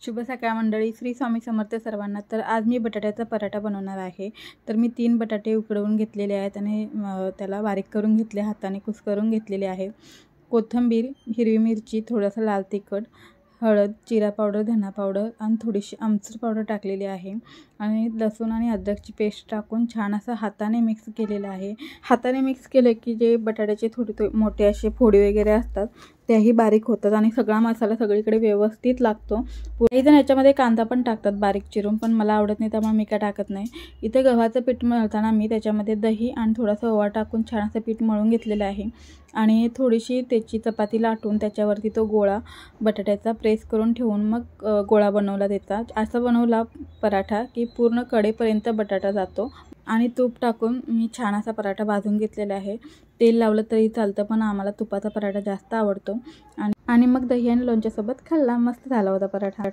शुभ सकाळ मंडळी, श्री स्वामी समर्थ सर्वांना। तर आज मी बटाट्याचा पराठा बनवणार आहे। तर मी 3 बटाटे उकडवून घेतलेले आहेत आणि त्याला बारीक करून घेतले, हाताने कुस्करून घेतलेले आहे। कोथिंबीर, हिरवी मिरची, थोडासा लाल तिखट, हळद, जिरा पावडर, धना पावडर आणि थोडीशी आमचूर पावडर टाकलेली आहे आणि लसूण आणि अद्रकची पेस्ट टाकून छान असं हाताने मिक्स केलेलं आहे। हाताने मिक्स केले की जे बटाट्याचे थोडे मोठे असे फोडी वगैरे असतात त्याही बारीक होतात आणि सगळा मसाला सगळीकडे व्यवस्थित लागतो। काही जण याच्यामध्ये कांदा पण टाकतात बारीक चिरून, पण मला आवडत नाही त्यामुळे मी काय टाकत नाही। इथे गव्हाचं पीठ मळताना मी त्याच्यामध्ये दही आणि थोडासा ओवा टाकून छान असं पीठ मळून घेतलेलं आहे आणि थोडीशी त्याची चपाती लाटून त्याच्यावरती तो गोळा बटाट्याचा प्रेस करून ठेवून मग गोळा बनवला देतात। असं बनवला पराठा की पूर्ण कडेपर्यंत बटाटा जातो आणि तूप टाकून मी छान असा पराठा भाजून घेतलेला आहे। तेल लावलं तरी चालतं, पण आम्हाला तुपाचा पराठा जास्त आवडतो आणि मग दही आणि लोणच्यासोबत खाल्ला। मस्त झाला होता पराठा।